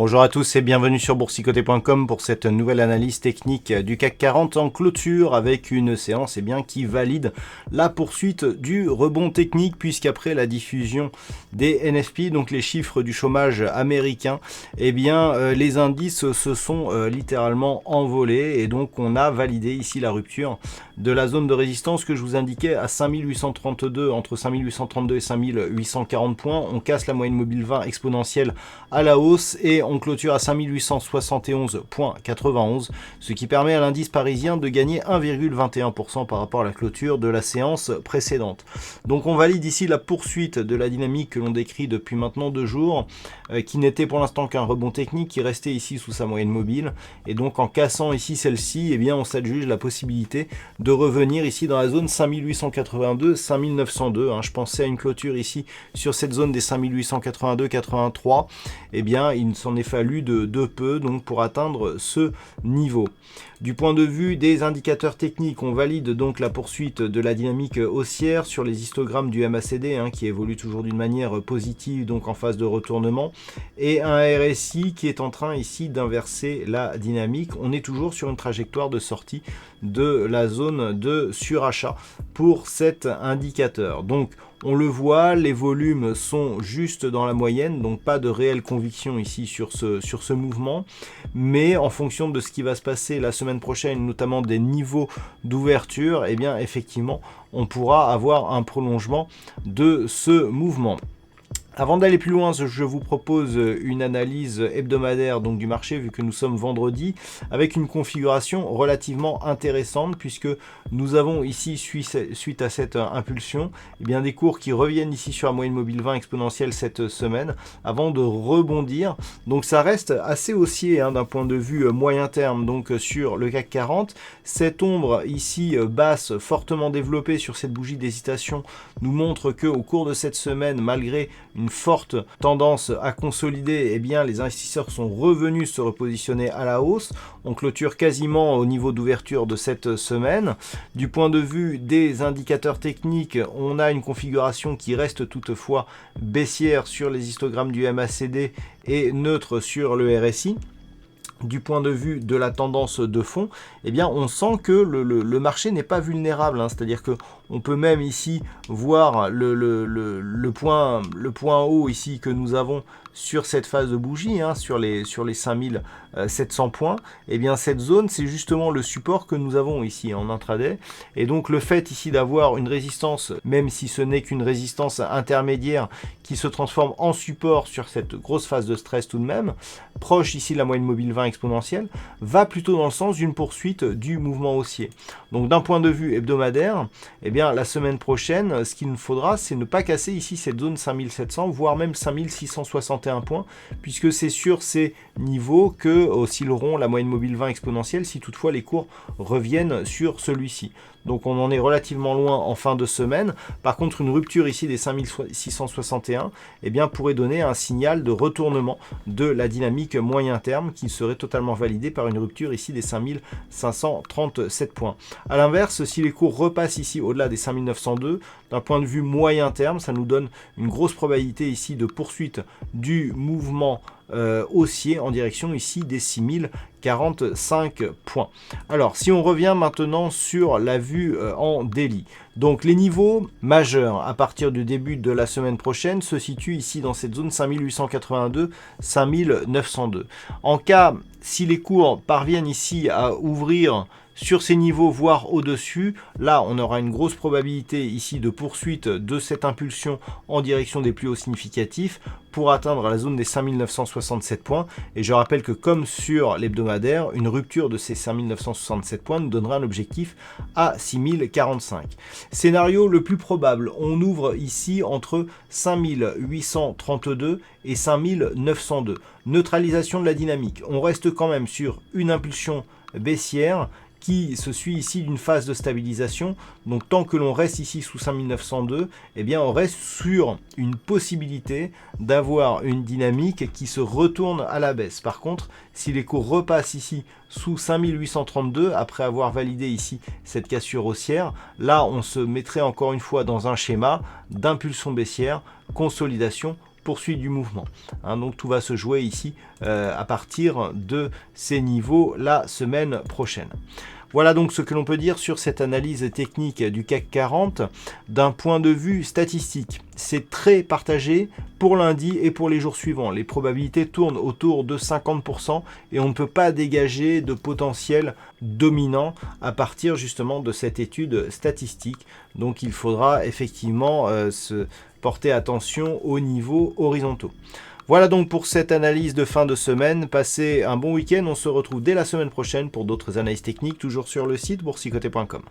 Bonjour à tous et bienvenue sur boursicoté.com pour cette nouvelle analyse technique du CAC 40 en clôture avec une séance qui valide la poursuite du rebond technique puisqu'après la diffusion des NFP, donc les chiffres du chômage américain, les indices se sont littéralement envolés et donc on a validé ici la rupture de la zone de résistance que je vous indiquais à 5832, entre 5832 et 5840 points. On casse la moyenne mobile 20 exponentielle à la hausse et on clôture à 5871.91, ce qui permet à l'indice parisien de gagner 1,21% par rapport à la clôture de la séance précédente. Donc on valide ici la poursuite de la dynamique que l'on décrit depuis maintenant 2 jours, qui n'était pour l'instant qu'un rebond technique, qui restait ici sous sa moyenne mobile, et donc en cassant ici celle-ci, on s'adjuge la possibilité de revenir ici dans la zone 5882-5902. Je pensais à une clôture ici sur cette zone des 5882-83, il ne s'en est fallu de peu donc pour atteindre ce niveau. Du point de vue des indicateurs techniques, on valide donc la poursuite de la dynamique haussière sur les histogrammes du MACD qui évolue toujours d'une manière positive, donc en phase de retournement, et un RSI qui est en train ici d'inverser la dynamique. On est toujours sur une trajectoire de sortie de la zone de surachat pour cet indicateur. Donc on le voit, les volumes sont juste dans la moyenne, donc pas de réelle conviction ici sur ce mouvement, mais en fonction de ce qui va se passer la semaine prochaine, notamment des niveaux d'ouverture, effectivement, on pourra avoir un prolongement de ce mouvement. Avant d'aller plus loin, je vous propose une analyse hebdomadaire donc du marché, vu que nous sommes vendredi, avec une configuration relativement intéressante, puisque nous avons ici, suite à cette impulsion, des cours qui reviennent ici sur la moyenne mobile 20 exponentielle cette semaine, avant de rebondir. Donc ça reste assez haussier d'un point de vue moyen terme, donc sur le CAC 40. Cette ombre ici basse, fortement développée sur cette bougie d'hésitation, nous montre que au cours de cette semaine, malgré une forte tendance à consolider, les investisseurs sont revenus se repositionner à la hausse. On clôture quasiment au niveau d'ouverture de cette semaine. Du point de vue des indicateurs techniques, on a une configuration qui reste toutefois baissière sur les histogrammes du MACD et neutre sur le RSI. Du point de vue de la tendance de fond, on sent que le marché n'est pas vulnérable, c'est-à-dire que on peut même ici voir le point haut ici que nous avons sur cette phase de bougie, sur les 5700 points. Cette zone, c'est justement le support que nous avons ici en intraday, et donc le fait ici d'avoir une résistance, même si ce n'est qu'une résistance intermédiaire qui se transforme en support sur cette grosse phase de stress tout de même, proche ici de la moyenne mobile 20 exponentielle, va plutôt dans le sens d'une poursuite du mouvement haussier. Donc d'un point de vue hebdomadaire, la semaine prochaine, ce qu'il nous faudra, c'est ne pas casser ici cette zone 5700, voire même 5661 points, puisque c'est sur ces niveaux que oscilleront la moyenne mobile 20 exponentielle si toutefois les cours reviennent sur celui-ci. Donc on en est relativement loin en fin de semaine. Par contre, une rupture ici des 5661 pourrait donner un signal de retournement de la dynamique moyen terme qui serait totalement validé par une rupture ici des 5537 points. A l'inverse, si les cours repassent ici au-delà des 5902, d'un point de vue moyen terme, ça nous donne une grosse probabilité ici de poursuite du mouvement haussier en direction ici des 6045 points. Alors si on revient maintenant sur la vue en daily, donc les niveaux majeurs à partir du début de la semaine prochaine se situent ici dans cette zone 5882-5902. En cas, si les cours parviennent ici à ouvrir sur ces niveaux, voire au-dessus, là on aura une grosse probabilité ici de poursuite de cette impulsion en direction des plus hauts significatifs pour atteindre la zone des 5967 points. Et je rappelle que comme sur l'hebdomadaire, une rupture de ces 5967 points nous donnera un objectif à 6045. Scénario le plus probable, on ouvre ici entre 5832 et 5902. Neutralisation de la dynamique. On reste quand même sur une impulsion baissière qui se suit ici d'une phase de stabilisation. Donc tant que l'on reste ici sous 5902, on reste sur une possibilité d'avoir une dynamique qui se retourne à la baisse. Par contre, si les cours repassent ici sous 5832, après avoir validé ici cette cassure haussière, là on se mettrait encore une fois dans un schéma d'impulsion baissière, consolidation, poursuite du mouvement. Hein, donc tout va se jouer ici à partir de ces niveaux la semaine prochaine. Voilà donc ce que l'on peut dire sur cette analyse technique du CAC 40 d'un point de vue statistique. C'est très partagé pour lundi et pour les jours suivants. Les probabilités tournent autour de 50% et on ne peut pas dégager de potentiel dominant à partir justement de cette étude statistique. Donc il faudra effectivement se porter attention aux niveaux horizontaux. Voilà donc pour cette analyse de fin de semaine. Passez un bon week-end. On se retrouve dès la semaine prochaine pour d'autres analyses techniques, toujours sur le site boursicoté.com.